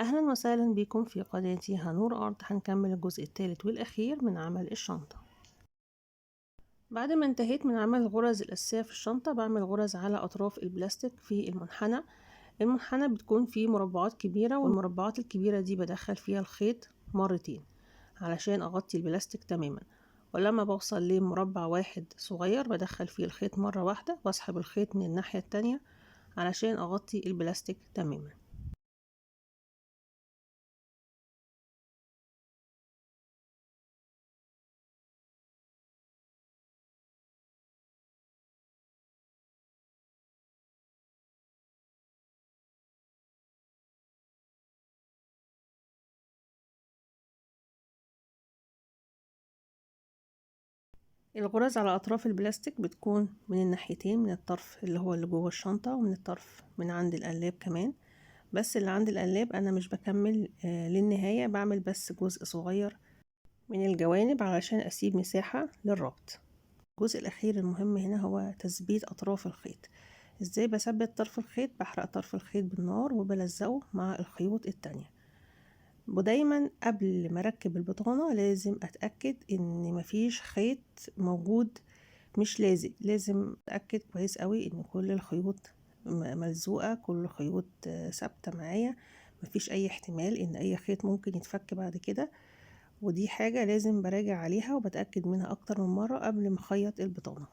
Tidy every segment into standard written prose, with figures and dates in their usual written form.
أهلا وسهلا بكم في قناتي هنور أرض. هنكمل الجزء الثالث والأخير من عمل الشنطة. بعد ما انتهيت من عمل الغرز الأساسية في الشنطة بعمل غرز على أطراف البلاستيك في المنحنى بتكون فيه مربعات كبيرة، والمربعات الكبيرة دي بدخل فيها الخيط مرتين علشان أغطي البلاستيك تماما، ولما بوصل لمربع واحد صغير بدخل فيه الخيط مرة واحدة واسحب الخيط من الناحية التانية علشان أغطي البلاستيك تماما. الغرز على أطراف البلاستيك بتكون من الناحيتين، من الطرف اللي هو اللي جوه الشنطة ومن الطرف من عند القلاب كمان، بس اللي عند القلاب أنا مش بكمل للنهاية، بعمل بس جزء صغير من الجوانب علشان أسيب مساحة للربط. الجزء الأخير المهم هنا هو تثبيت أطراف الخيط. ازاي بثبت طرف الخيط؟ بحرق طرف الخيط بالنار وبلزقه مع الخيوط التانية. ودايما قبل ما اركب البطانة لازم اتأكد ان مفيش خيط موجود مش لازق. لازم اتأكد كويس قوي ان كل الخيوط ملزوقة، كل الخيوط ثابتة معايا، مفيش اي احتمال ان اي خيط ممكن يتفك بعد كده. ودي حاجة لازم براجع عليها وبتأكد منها اكتر من مرة قبل ما اخيط البطانة.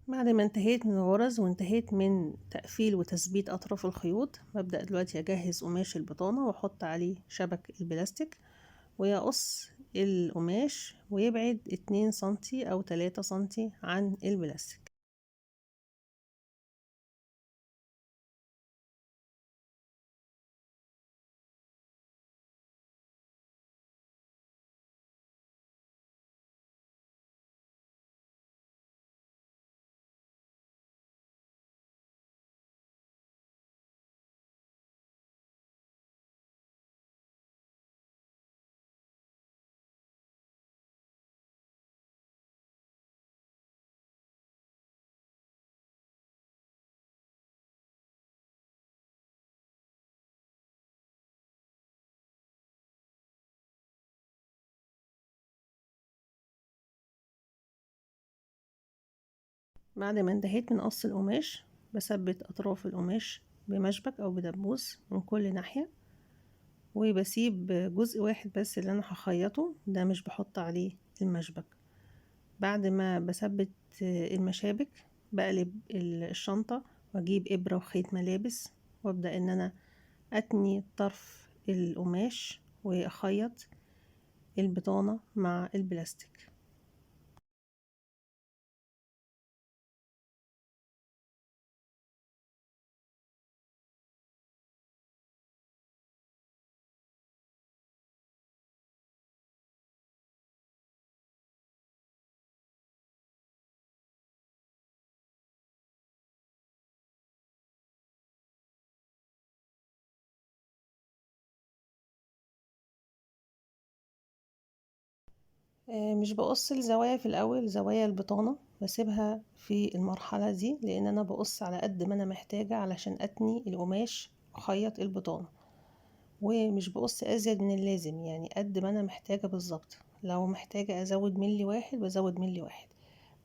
بعد ما انتهيت من الغرز وانتهيت من تقفيل وتثبيت أطراف الخيوط، ببدأ دلوقتي أجهز قماش البطانة وأحط عليه شبك البلاستيك ويقص القماش ويبعد 2 سنتي أو 3 سنتي عن البلاستيك. بعد ما انتهيت من قص القماش بثبت أطراف القماش بمشبك أو بدبوس من كل ناحية، وبسيب جزء واحد بس اللي أنا هخيطه ده مش بحط عليه المشبك. بعد ما بثبت المشابك بقلب الشنطة واجيب ابرة وخيط ملابس وابدأ ان انا اتني طرف القماش واخيط البطانة مع البلاستيك. مش بقص الزوايا في الاول، زوايا البطانة بسيبها في المرحلة دي لان انا بقص على قد ما انا محتاجة علشان اتني القماش واخيط البطانة، ومش بقص ازيد من اللازم، يعني قد ما انا محتاجة بالظبط. لو محتاجة ازود ملي واحد بزود ملي واحد،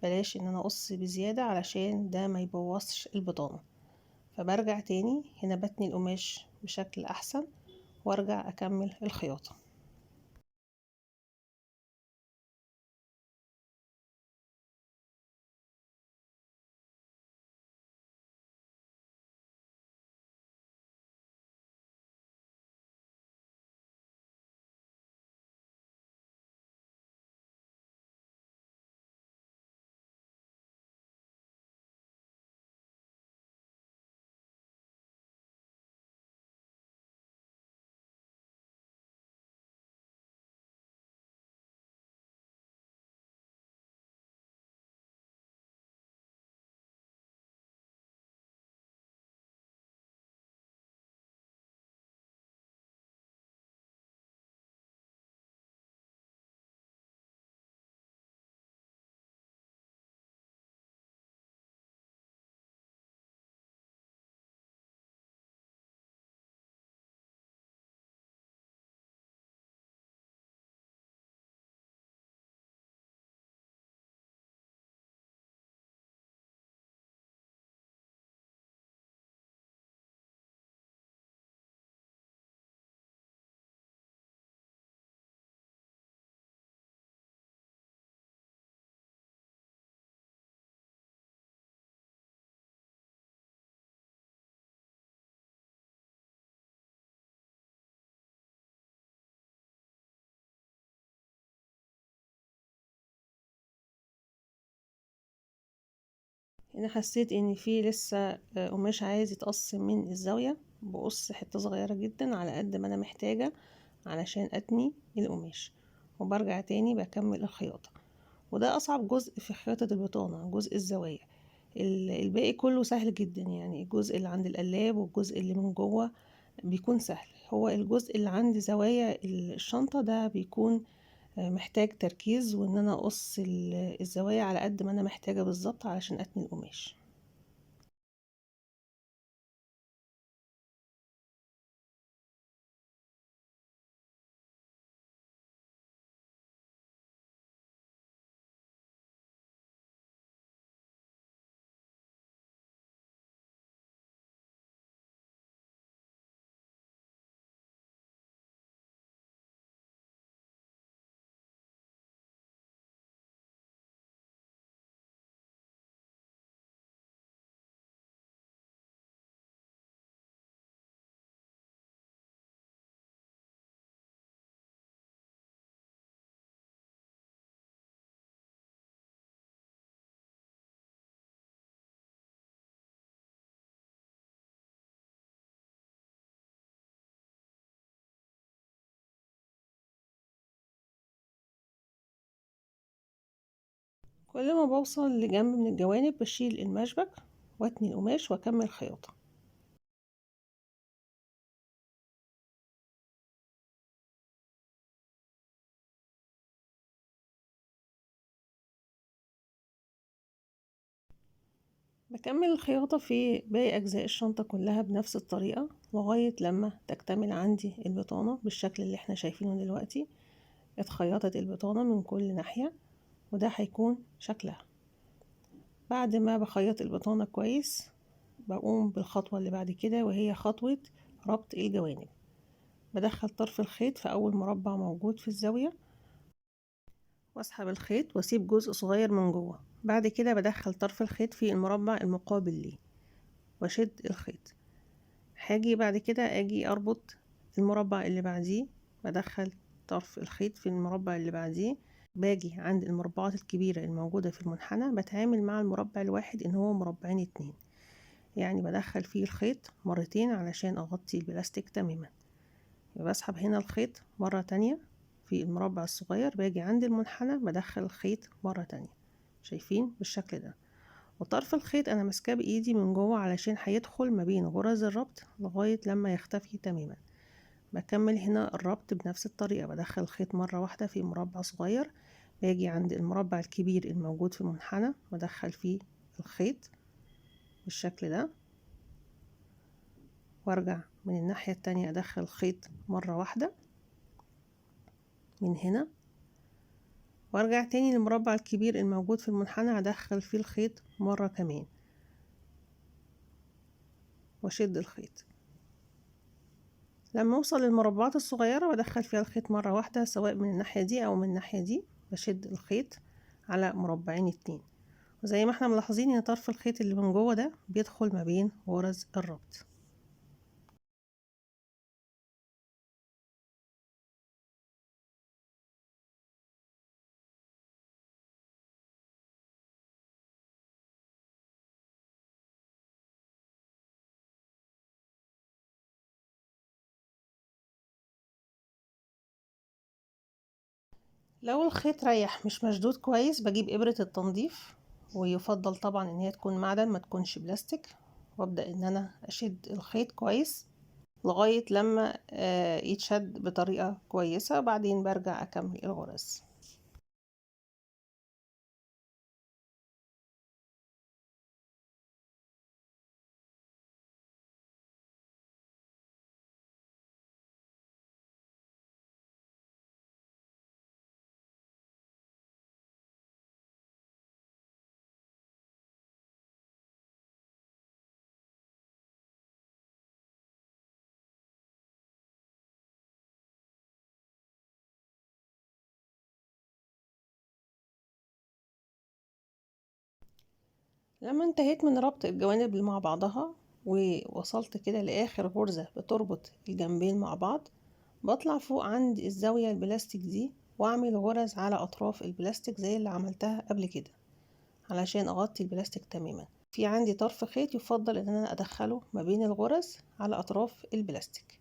بلاش ان انا اقص بزيادة علشان ده ما يبوظش البطانة. فبرجع تاني هنا بتني القماش بشكل احسن وارجع اكمل الخياطة. هنا حسيت ان في لسه قماش عايز يتقص من الزاوية، بقص حتة صغيرة جدا على قد ما انا محتاجة علشان اتني القماش، وبرجع تاني بكمل الخياطة. وده اصعب جزء في خياطة البطانة، جزء الزوايا. الباقي كله سهل جدا، يعني الجزء اللي عند القلاب والجزء اللي من جوه بيكون سهل. هو الجزء اللي عند زوايا الشنطة ده بيكون محتاج تركيز، وان انا اقص الزوايا على قد ما انا محتاجة بالظبط علشان اتني القماش. كل ما بوصل لجنب من الجوانب بشيل المشبك واتني القماش واكمل خياطة. بكمل الخياطة في باقي اجزاء الشنطة كلها بنفس الطريقة لغاية لما تكتمل عندي البطانة بالشكل اللي احنا شايفينه دلوقتي. اتخيطت البطانة من كل ناحية، وده هيكون شكلها. بعد ما بخيط البطانة كويس بقوم بالخطوة اللي بعد كده، وهي خطوة ربط الجوانب. بدخل طرف الخيط في اول مربع موجود في الزاوية، واسحب الخيط واسيب جزء صغير من جوه. بعد كده بدخل طرف الخيط في المربع المقابل ليه واشد الخيط. هاجي بعد كده اجي اربط المربع اللي بعديه، بدخل طرف الخيط في المربع اللي بعديه. باجي عند المربعات الكبيرة الموجودة في المنحنى بتعامل مع المربع الواحد ان هو مربعين اتنين، يعني بدخل فيه الخيط مرتين علشان اغطي البلاستيك تماما. بسحب هنا الخيط مرة تانية في المربع الصغير، باجي عند المنحنى بدخل الخيط مرة تانية، شايفين بالشكل ده. وطرف الخيط انا ماسكاه بايدي من جوه علشان هيدخل ما بين غرز الربط لغاية لما يختفي تماما. بكمل هنا الربط بنفس الطريقة، بدخل الخيط مرة واحدة في مربع صغير، باجي عند المربع الكبير الموجود في المنحنى بدخل فيه الخيط بالشكل ده، وارجع من الناحية التانية ادخل الخيط مرة واحدة من هنا، وارجع تاني للمربع الكبير الموجود في المنحنى هدخل فيه الخيط مرة كمان واشد الخيط. لما اوصل للمربعات الصغيرة بدخل فيها الخيط مرة واحدة سواء من الناحية دي او من الناحية دي، بشد الخيط على مربعين اتنين. وزي ما احنا ملاحظين ان طرف الخيط اللي من جوه ده بيدخل ما بين غرز الربط. لو الخيط ريح مش مشدود كويس بجيب ابرة التنظيف، ويفضل طبعا ان هي تكون معدن ما تكونش بلاستيك، وابدأ ان انا اشد الخيط كويس لغاية لما يتشد بطريقة كويسة، بعدين برجع اكمل الغرز. لما انتهيت من ربط الجوانب اللي مع بعضها ووصلت كده لاخر غرزة بتربط الجنبين مع بعض، بطلع فوق عند الزاوية البلاستيك دي واعمل غرز على اطراف البلاستيك زي اللي عملتها قبل كده علشان اغطي البلاستيك تماما. في عندي طرف خيط يفضل ان انا ادخله ما بين الغرز على اطراف البلاستيك.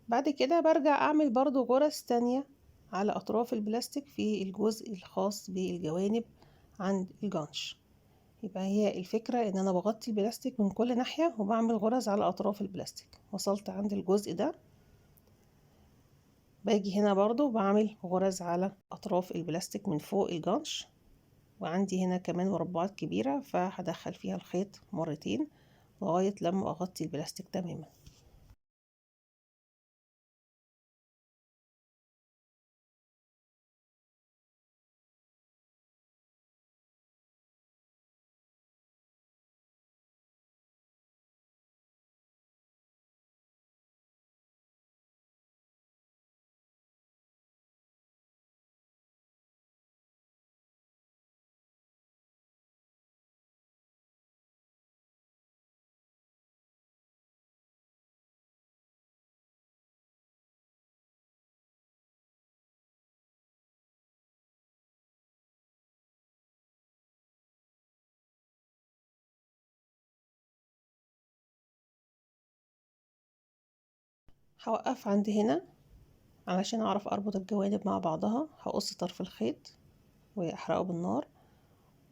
بعد كده برجع اعمل برضو غرز تانية على اطراف البلاستيك في الجزء الخاص بالجوانب عند الجانش. يبقى هي الفكرة ان انا بغطي البلاستيك من كل ناحية وبعمل غرز على اطراف البلاستيك. وصلت عند الجزء ده، باجي هنا برضو بعمل غرز على اطراف البلاستيك من فوق الجانش، وعندي هنا كمان مربعات كبيرة فهدخل فيها الخيط مرتين لغاية لما اغطي البلاستيك تماما. هوقف عند هنا علشان اعرف اربط الجوانب مع بعضها. هقص طرف الخيط واحرقه بالنار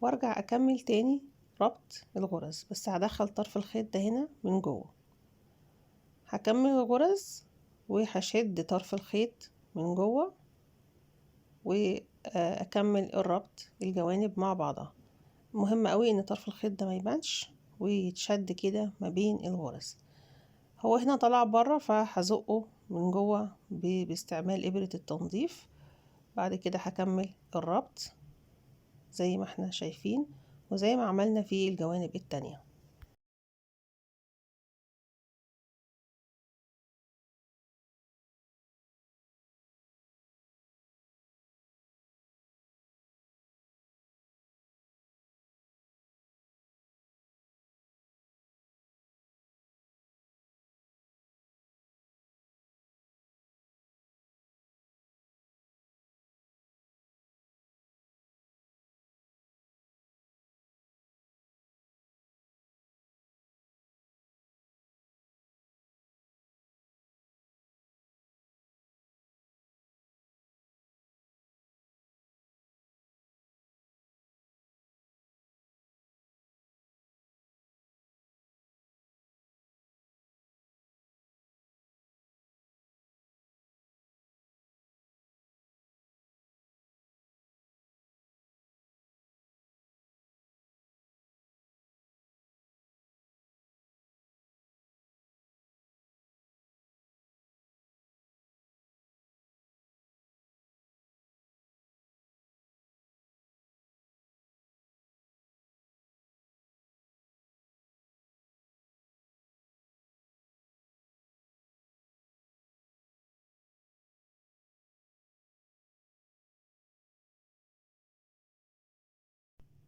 وارجع اكمل تاني ربط الغرز، بس هدخل طرف الخيط ده هنا من جوه. هكمل الغرز وهشد طرف الخيط من جوه واكمل الربط الجوانب مع بعضها. مهم قوي ان طرف الخيط ده ما يبانش ويتشد كده ما بين الغرز. هو هنا طلع بره فهزقه من جوه باستعمال ابرة التنظيف. بعد كده هكمل الربط زي ما احنا شايفين وزي ما عملنا في الجوانب التانية.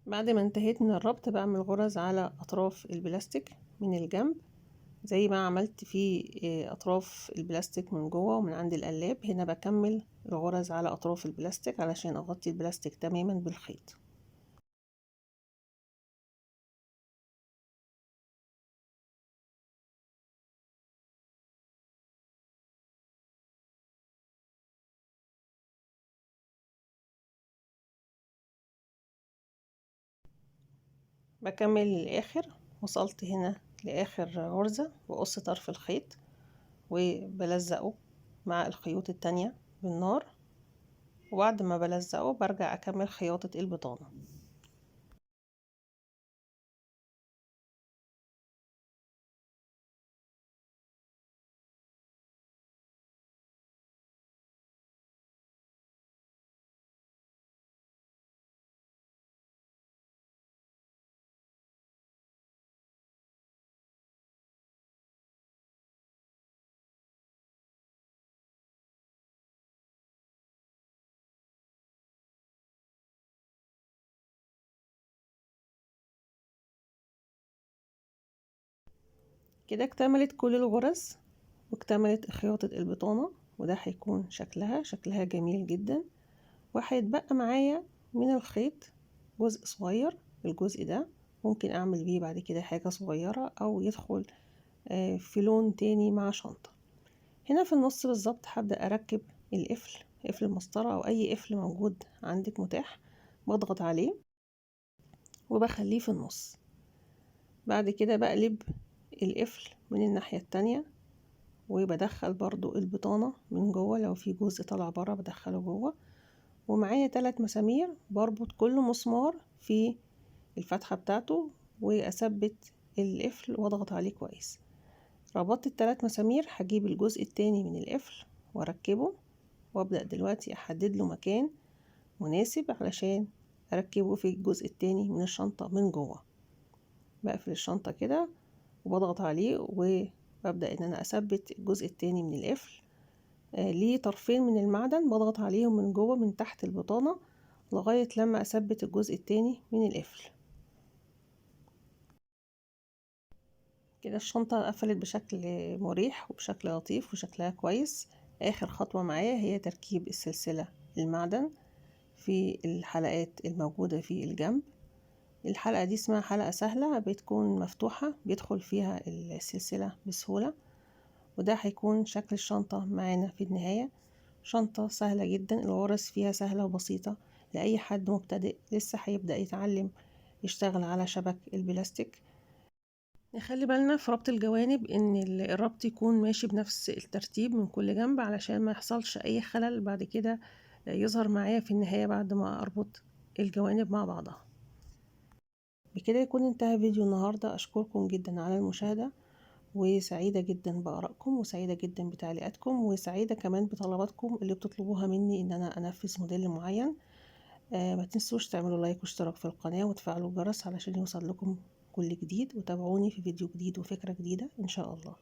بعد ما انتهيت من الربط بعمل غرز على اطراف البلاستيك من الجنب زي ما عملت في اطراف البلاستيك من جوه ومن عند القلاب. هنا بكمل الغرز على اطراف البلاستيك علشان اغطي البلاستيك تماما بالخيط. بكمل للاخر. وصلت هنا لاخر غرزة وقص طرف الخيط وبلزقه مع الخيوط التانية بالنار، وبعد ما بلزقه برجع اكمل خياطة البطانة. كده اكتملت كل الغرز واكتملت خياطة البطانة، وده هيكون شكلها جميل جدا. وهيتبقى معايا من الخيط جزء صغير، الجزء ده ممكن اعمل بيه بعد كده حاجة صغيرة او يدخل في لون تاني مع شنطة. هنا في النص بالظبط هبدأ اركب القفل، قفل المسطرة او اي قفل موجود عندك متاح، بضغط عليه وبخليه في النص. بعد كده بقلب القفل من الناحية التانية وبدخل برضو البطانة من جوه، لو في جزء طلع برا بدخله جوه، ومعايا 3 مسامير بربط كل مسمار في الفتحة بتاعته وأثبت القفل واضغط عليه كويس. ربطت ال3 مسامير، هجيب الجزء التاني من القفل واركبه، وابدأ دلوقتي احدد له مكان مناسب علشان اركبه في الجزء التاني من الشنطة من جوه. بقفل الشنطة كده وبضغط عليه وببدأ ان انا اثبت الجزء التاني من القفل. ليه طرفين من المعدن بضغط عليهم من جوه من تحت البطانة لغاية لما اثبت الجزء التاني من القفل. كده الشنطة قفلت بشكل مريح وبشكل لطيف وشكلها كويس. اخر خطوة معايا هي تركيب السلسلة المعدن في الحلقات الموجودة في الجنب. الحلقة دي اسمها حلقة سهلة، بتكون مفتوحة بيدخل فيها السلسلة بسهولة، وده هيكون شكل الشنطة معانا في النهاية. شنطة سهلة جدا، الغرز فيها سهلة وبسيطة لأي حد مبتدئ لسه هيبدأ يتعلم يشتغل على شبك البلاستيك. نخلي بالنا في ربط الجوانب ان الربط يكون ماشي بنفس الترتيب من كل جنب علشان ما يحصلش اي خلل بعد كده يظهر معايا في النهاية بعد ما اربط الجوانب مع بعضها. بكده يكون انتهى فيديو النهاردة. اشكركم جدا على المشاهدة، وسعيدة جدا بآرائكم، وسعيدة جدا بتعليقاتكم، وسعيدة كمان بطلباتكم اللي بتطلبوها مني ان انا انفذ موديل معين. ما تنسوش تعملوا لايك واشتراك في القناة وتفعلوا الجرس علشان يوصل لكم كل جديد، وتابعوني في فيديو جديد وفكرة جديدة ان شاء الله.